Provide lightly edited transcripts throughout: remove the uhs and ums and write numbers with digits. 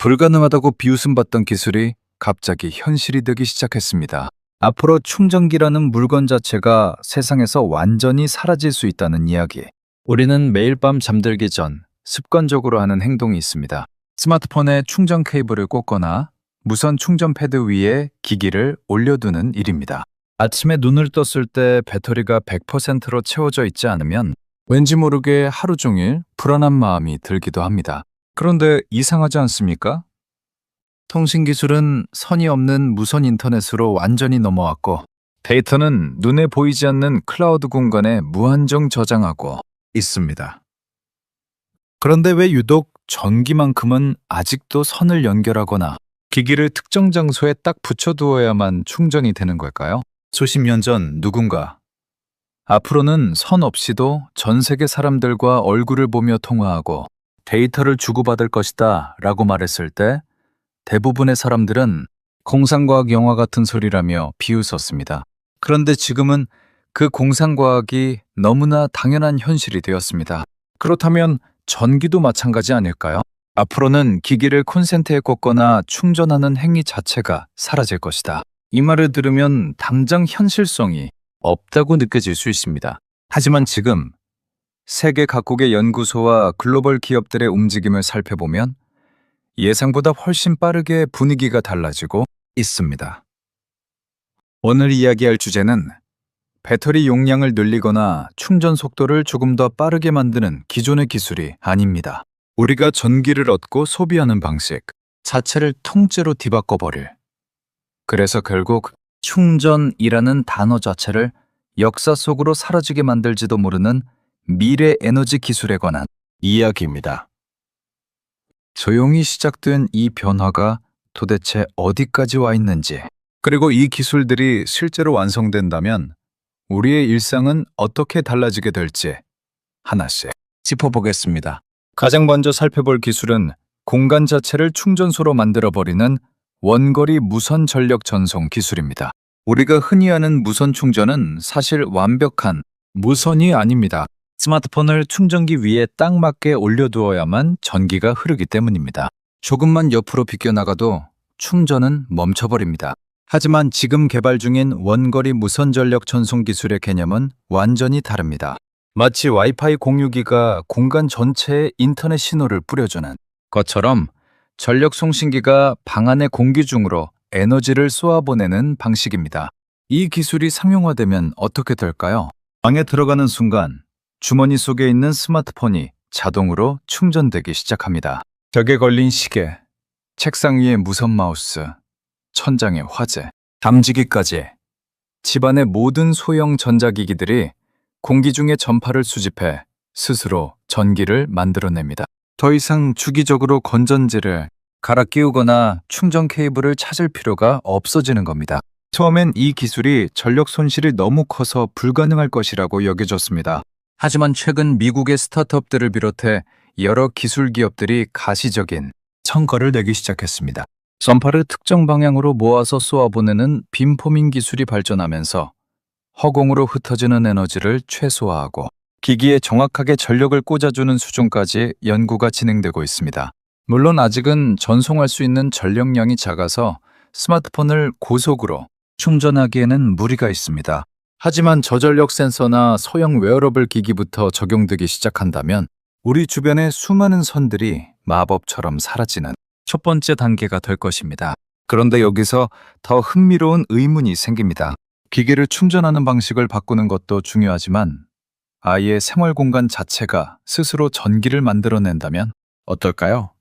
불가능하다고 비웃음받던 기술이 갑자기 현실이 되기 시작했습니다. 앞으로 충전기라는 물건 자체가 세상에서 완전히 사라질 수 있다는 이야기. 우리는 매일 밤 잠들기 전 습관적으로 하는 행동이 있습니다. 스마트폰에 충전 케이블을 꽂거나 무선 충전 패드 위에 기기를 올려두는 일입니다. 아침에 눈을 떴을 때 배터리가 100%로 채워져 있지 않으면 왠지 모르게 하루 종일 불안한 마음이 들기도 합니다. 그런데 이상하지 않습니까? 통신기술은 선이 없는 무선 인터넷으로 완전히 넘어왔고 데이터는 눈에 보이지 않는 클라우드 공간에 무한정 저장하고 있습니다. 그런데 왜 유독 전기만큼은 아직도 선을 연결하거나 기기를 특정 장소에 딱 붙여두어야만 충전이 되는 걸까요? 수십 년 전 누군가 앞으로는 선 없이도 전 세계 사람들과 얼굴을 보며 통화하고 데이터를 주고받을 것이다 라고 말했을 때 대부분의 사람들은 공상과학 영화 같은 소리라며 비웃었습니다. 그런데 지금은 그 공상과학이 너무나 당연한 현실이 되었습니다. 그렇다면 전기도 마찬가지 아닐까요? 앞으로는 기기를 콘센트에 꽂거나 충전하는 행위 자체가 사라질 것이다. 이 말을 들으면 당장 현실성이 없다고 느껴질 수 있습니다. 하지만 지금 세계 각국의 연구소와 글로벌 기업들의 움직임을 살펴보면 예상보다 훨씬 빠르게 분위기가 달라지고 있습니다. 오늘 이야기할 주제는 배터리 용량을 늘리거나 충전 속도를 조금 더 빠르게 만드는 기존의 기술이 아닙니다. 우리가 전기를 얻고 소비하는 방식 자체를 통째로 뒤바꿔버릴, 그래서 결국 충전이라는 단어 자체를 역사 속으로 사라지게 만들지도 모르는 미래 에너지 기술에 관한 이야기입니다. 조용히 시작된 이 변화가 도대체 어디까지 와 있는지, 그리고 이 기술들이 실제로 완성된다면 우리의 일상은 어떻게 달라지게 될지 하나씩 짚어보겠습니다. 가장 먼저 살펴볼 기술은 공간 자체를 충전소로 만들어버리는 원거리 무선 전력 전송 기술입니다. 우리가 흔히 아는 무선 충전은 사실 완벽한 무선이 아닙니다. 스마트폰을 충전기 위에 딱 맞게 올려두어야만 전기가 흐르기 때문입니다. 조금만 옆으로 비껴나가도 충전은 멈춰버립니다. 하지만 지금 개발 중인 원거리 무선 전력 전송 기술의 개념은 완전히 다릅니다. 마치 와이파이 공유기가 공간 전체에 인터넷 신호를 뿌려주는 것처럼 전력 송신기가 방 안의 공기 중으로 에너지를 쏘아보내는 방식입니다. 이 기술이 상용화되면 어떻게 될까요? 방에 들어가는 순간 주머니 속에 있는 스마트폰이 자동으로 충전되기 시작합니다. 벽에 걸린 시계, 책상 위에 무선 마우스, 천장에 화재, 담지기까지 집안의 모든 소형 전자기기들이 공기 중의 전파를 수집해 스스로 전기를 만들어냅니다. 더 이상 주기적으로 건전지를 갈아 끼우거나 충전 케이블을 찾을 필요가 없어지는 겁니다. 처음엔 이 기술이 전력 손실이 너무 커서 불가능할 것이라고 여겨졌습니다. 하지만 최근 미국의 스타트업들을 비롯해 여러 기술 기업들이 가시적인 성과를 내기 시작했습니다. 전파를 특정 방향으로 모아서 쏘아보내는 빔포밍 기술이 발전하면서 허공으로 흩어지는 에너지를 최소화하고 기기에 정확하게 전력을 꽂아주는 수준까지 연구가 진행되고 있습니다. 물론 아직은 전송할 수 있는 전력량이 작아서 스마트폰을 고속으로 충전하기에는 무리가 있습니다. 하지만 저전력 센서나 소형 웨어러블 기기부터 적용되기 시작한다면 우리 주변의 수많은 선들이 마법처럼 사라지는 첫 번째 단계가 될 것입니다. 그런데 여기서 더 흥미로운 의문이 생깁니다. 기기를 충전하는 방식을 바꾸는 것도 중요하지만 아예 생활 공간 자체가 스스로 전기를 만들어낸다면 어떨까요?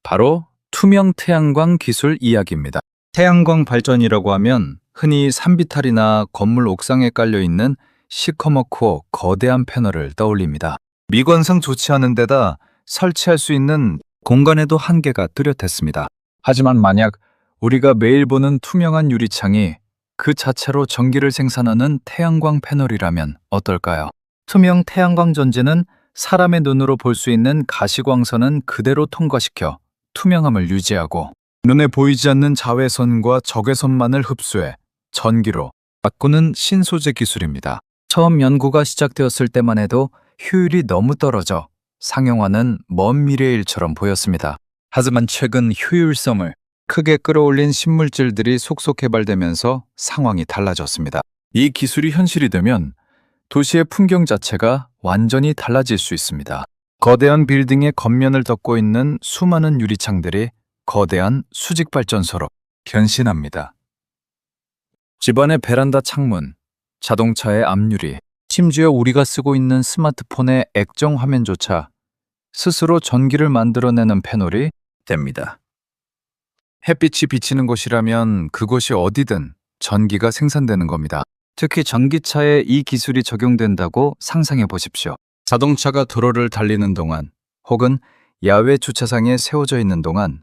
바로 투명 태양광 기술 이야기입니다. 태양광 발전이라고 하면 흔히 산비탈이나 건물 옥상에 깔려있는 시커멓고 거대한 패널을 떠올립니다. 미관상 좋지 않은 데다 설치할 수 있는 공간에도 한계가 뚜렷했습니다. 하지만 만약 우리가 매일 보는 투명한 유리창이 그 자체로 전기를 생산하는 태양광 패널이라면 어떨까요? 투명 태양광 전지는 사람의 눈으로 볼 수 있는 가시광선은 그대로 통과시켜 투명함을 유지하고 눈에 보이지 않는 자외선과 적외선만을 흡수해 전기로 바꾸는 신소재 기술입니다. 처음 연구가 시작되었을 때만 해도 효율이 너무 떨어져 상용화는 먼 미래의 일처럼 보였습니다. 하지만 최근 효율성을 크게 끌어올린 신물질들이 속속 개발되면서 상황이 달라졌습니다. 이 기술이 현실이 되면 도시의 풍경 자체가 완전히 달라질 수 있습니다. 거대한 빌딩의 겉면을 덮고 있는 수많은 유리창들이 거대한 수직 발전소로 변신합니다. 집안의 베란다 창문, 자동차의 앞유리, 심지어 우리가 쓰고 있는 스마트폰의 액정 화면조차 스스로 전기를 만들어내는 패널이 됩니다. 햇빛이 비치는 곳이라면 그곳이 어디든 전기가 생산되는 겁니다. 특히 전기차에 이 기술이 적용된다고 상상해 보십시오. 자동차가 도로를 달리는 동안 혹은 야외 주차장에 세워져 있는 동안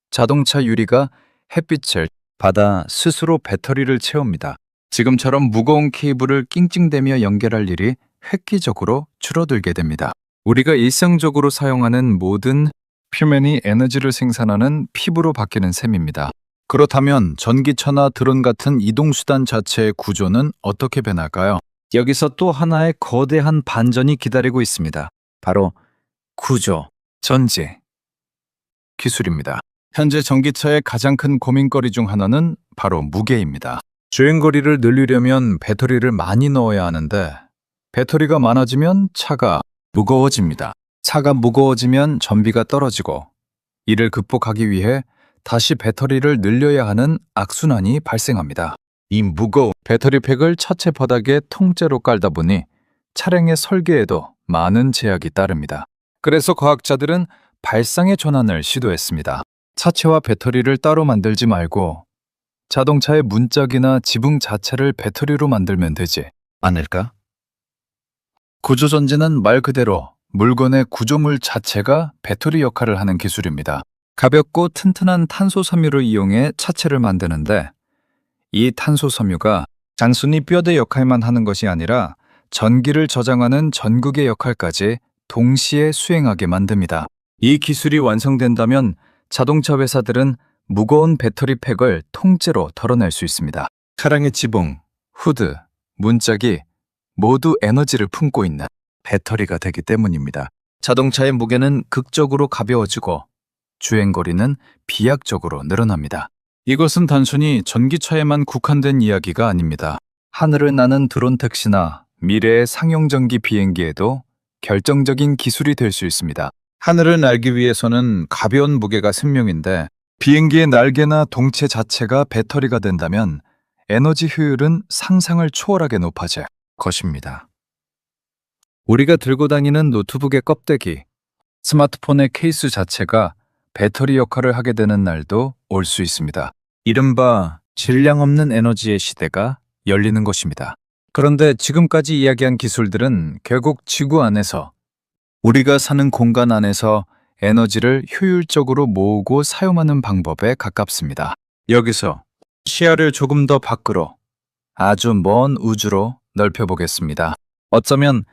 자동차 유리가 햇빛을 받아 스스로 배터리를 채웁니다. 지금처럼 무거운 케이블을 낑찡대며 연결할 일이 획기적으로 줄어들게 됩니다. 우리가 일상적으로 사용하는 모든 표면이 에너지를 생산하는 핍으로 바뀌는 셈입니다. 그렇다면 전기차나 드론 같은 이동수단 자체의 구조는 어떻게 변할까요? 여기서 또 하나의 거대한 반전이 기다리고 있습니다. 바로 구조, 전지, 기술입니다. 현재 전기차의 가장 큰 고민거리 중 하나는 바로 무게입니다. 주행거리를 늘리려면 배터리를 많이 넣어야 하는데 배터리가 많아지면 차가 무거워집니다. 차가 무거워지면 전비가 떨어지고 이를 극복하기 위해 다시 배터리를 늘려야 하는 악순환이 발생합니다. 이 무거운 배터리팩을 차체 바닥에 통째로 깔다 보니 차량의 설계에도 많은 제약이 따릅니다. 그래서 과학자들은 발상의 전환을 시도했습니다. 차체와 배터리를 따로 만들지 말고 자동차의 문짝이나 지붕 자체를 배터리로 만들면 되지 않을까? 구조전지는 말 그대로 물건의 구조물 자체가 배터리 역할을 하는 기술입니다. 가볍고 튼튼한 탄소 섬유를 이용해 차체를 만드는데 이 탄소 섬유가 단순히 뼈대 역할만 하는 것이 아니라 전기를 저장하는 전극의 역할까지 동시에 수행하게 만듭니다. 이 기술이 완성된다면 자동차 회사들은 무거운 배터리팩을 통째로 덜어낼 수 있습니다. 차량의 지붕, 후드, 문짝이 모두 에너지를 품고 있는 배터리가 되기 때문입니다. 자동차의 무게는 극적으로 가벼워지고 주행거리는 비약적으로 늘어납니다. 이것은 단순히 전기차에만 국한된 이야기가 아닙니다. 하늘을 나는 드론 택시나 미래의 상용전기 비행기에도 결정적인 기술이 될 수 있습니다. 하늘을 날기 위해서는 가벼운 무게가 생명인데 비행기의 날개나 동체 자체가 배터리가 된다면 에너지 효율은 상상을 초월하게 높아질 것입니다. 우리가 들고 다니는 노트북의 껍데기, 스마트폰의 케이스 자체가 배터리 역할을 하게 되는 날도 올 수 있습니다. 이른바 질량 없는 에너지의 시대가 열리는 것입니다. 그런데 지금까지 이야기한 기술들은 결국 지구 안에서 우리가 사는 공간 안에서 에너지를 효율적으로 모으고 사용하는 방법에 가깝습니다. 여기서 시야를 조금 더 밖으로 아주 먼 우주로 넓혀보겠습니다. 어쩌면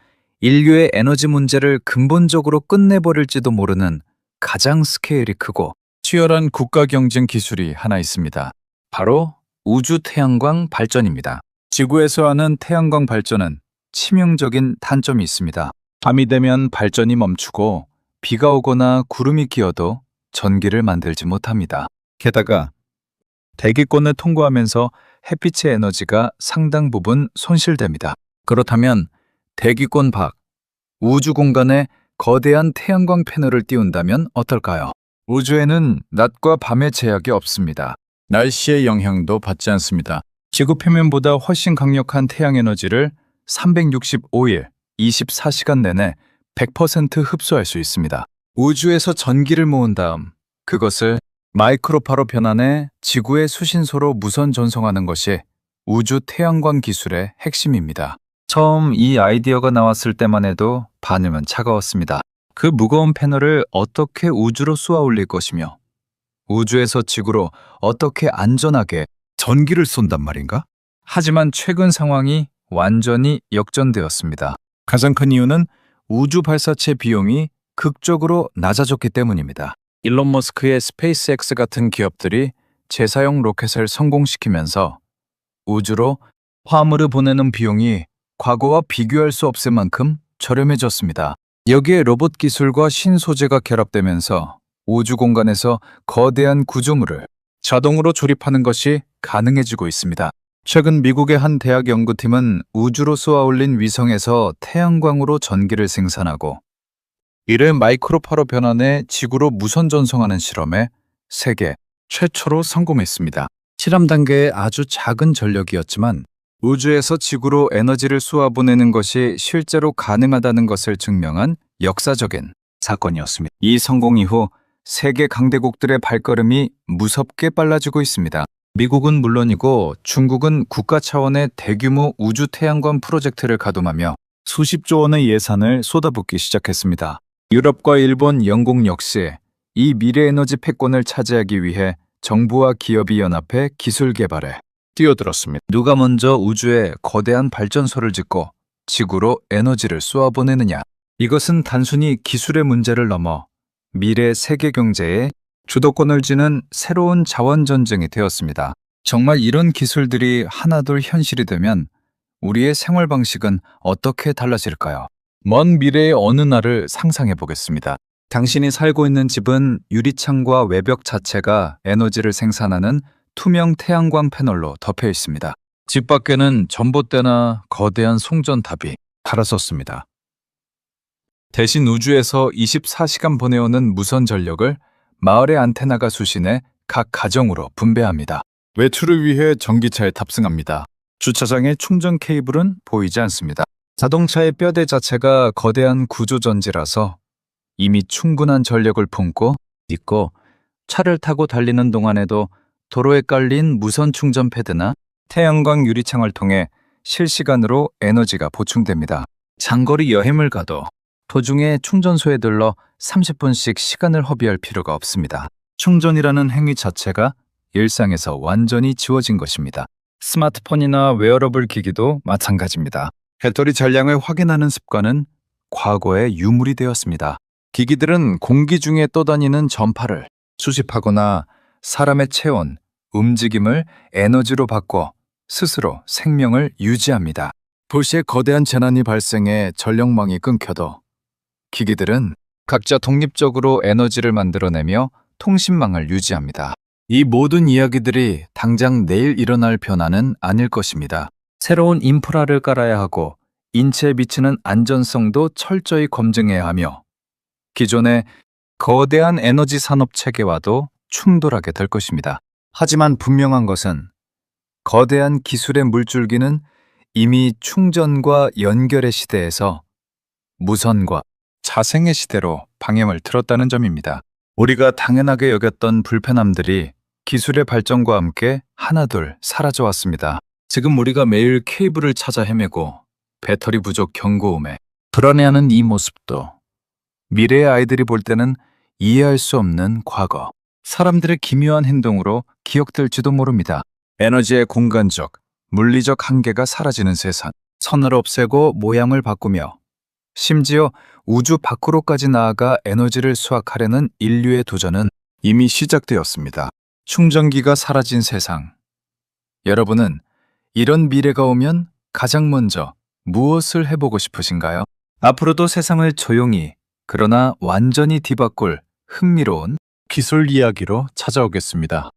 인류의 에너지 문제를 근본적으로 끝내버릴지도 모르는 가장 스케일이 크고 치열한 국가 경쟁 기술이 하나 있습니다. 바로 우주 태양광 발전입니다. 지구에서 하는 태양광 발전은 치명적인 단점이 있습니다. 밤이 되면 발전이 멈추고 비가 오거나 구름이 끼어도 전기를 만들지 못합니다. 게다가 대기권을 통과하면서 햇빛의 에너지가 상당 부분 손실됩니다. 그렇다면 대기권 밖, 우주 공간에 거대한 태양광 패널을 띄운다면 어떨까요? 우주에는 낮과 밤의 제약이 없습니다. 날씨의 영향도 받지 않습니다. 지구 표면보다 훨씬 강력한 태양 에너지를 365일, 24시간 내내 100% 흡수할 수 있습니다. 우주에서 전기를 모은 다음 그것을 마이크로파로 변환해 지구의 수신소로 무선 전송하는 것이 우주 태양광 기술의 핵심입니다. 처음 이 아이디어가 나왔을 때만 해도 반응은 차가웠습니다. 그 무거운 패널을 어떻게 우주로 쏘아 올릴 것이며 우주에서 지구로 어떻게 안전하게 전기를 쏜단 말인가? 하지만 최근 상황이 완전히 역전되었습니다. 가장 큰 이유는 우주 발사체 비용이 극적으로 낮아졌기 때문입니다. 일론 머스크의 스페이스X 같은 기업들이 재사용 로켓을 성공시키면서 우주로 화물을 보내는 비용이 과거와 비교할 수 없을 만큼 저렴해졌습니다. 여기에 로봇 기술과 신소재가 결합되면서 우주 공간에서 거대한 구조물을 자동으로 조립하는 것이 가능해지고 있습니다. 최근 미국의 한 대학 연구팀은 우주로 쏘아 올린 위성에서 태양광으로 전기를 생산하고 이를 마이크로파로 변환해 지구로 무선 전송하는 실험에 세계 최초로 성공했습니다. 실험 단계의 아주 작은 전력이었지만 우주에서 지구로 에너지를 쏘아보내는 것이 실제로 가능하다는 것을 증명한 역사적인 사건이었습니다. 이 성공 이후 세계 강대국들의 발걸음이 무섭게 빨라지고 있습니다. 미국은 물론이고 중국은 국가 차원의 대규모 우주 태양광 프로젝트를 가동하며 수십조 원의 예산을 쏟아붓기 시작했습니다. 유럽과 일본, 영국 역시 이 미래 에너지 패권을 차지하기 위해 정부와 기업이 연합해 기술 개발에 뛰어들었습니다. 누가 먼저 우주에 거대한 발전소를 짓고 지구로 에너지를 쏘아보내느냐. 이것은 단순히 기술의 문제를 넘어 미래 세계 경제에 주도권을 쥐는 새로운 자원 전쟁이 되었습니다. 정말 이런 기술들이 하나둘 현실이 되면 우리의 생활 방식은 어떻게 달라질까요? 먼 미래의 어느 날을 상상해 보겠습니다. 당신이 살고 있는 집은 유리창과 외벽 자체가 에너지를 생산하는 투명 태양광 패널로 덮여 있습니다. 집 밖에는 전봇대나 거대한 송전탑이 달아섰습니다. 대신 우주에서 24시간 보내오는 무선 전력을 마을의 안테나가 수신해 각 가정으로 분배합니다. 외출을 위해 전기차에 탑승합니다. 주차장의 충전 케이블은 보이지 않습니다. 자동차의 뼈대 자체가 거대한 구조전지라서 이미 충분한 전력을 품고 있고 차를 타고 달리는 동안에도 도로에 깔린 무선 충전 패드나 태양광 유리창을 통해 실시간으로 에너지가 보충됩니다. 장거리 여행을 가도 도중에 충전소에 들러 30분씩 시간을 허비할 필요가 없습니다. 충전이라는 행위 자체가 일상에서 완전히 지워진 것입니다. 스마트폰이나 웨어러블 기기도 마찬가지입니다. 배터리 잔량을 확인하는 습관은 과거의 유물이 되었습니다. 기기들은 공기 중에 떠다니는 전파를 수집하거나 사람의 체온, 움직임을 에너지로 바꿔 스스로 생명을 유지합니다. 도시에 거대한 재난이 발생해 전력망이 끊겨도 기기들은 각자 독립적으로 에너지를 만들어내며 통신망을 유지합니다. 이 모든 이야기들이 당장 내일 일어날 변화는 아닐 것입니다. 새로운 인프라를 깔아야 하고 인체에 미치는 안전성도 철저히 검증해야 하며 기존의 거대한 에너지 산업 체계와도 충돌하게 될 것입니다. 하지만 분명한 것은 거대한 기술의 물줄기는 이미 충전과 연결의 시대에서 무선과 자생의 시대로 방향을 틀었다는 점입니다. 우리가 당연하게 여겼던 불편함들이 기술의 발전과 함께 하나둘 사라져 왔습니다. 지금 우리가 매일 케이블을 찾아 헤매고 배터리 부족 경고음에 불안해하는 이 모습도 미래의 아이들이 볼 때는 이해할 수 없는 과거, 사람들의 기묘한 행동으로 기억될지도 모릅니다. 에너지의 공간적, 물리적 한계가 사라지는 세상, 선을 없애고 모양을 바꾸며 심지어 우주 밖으로까지 나아가 에너지를 수확하려는 인류의 도전은 이미 시작되었습니다. 충전기가 사라진 세상. 여러분은 이런 미래가 오면 가장 먼저 무엇을 해보고 싶으신가요? 앞으로도 세상을 조용히 그러나 완전히 뒤바꿀 흥미로운 기술 이야기로 찾아오겠습니다.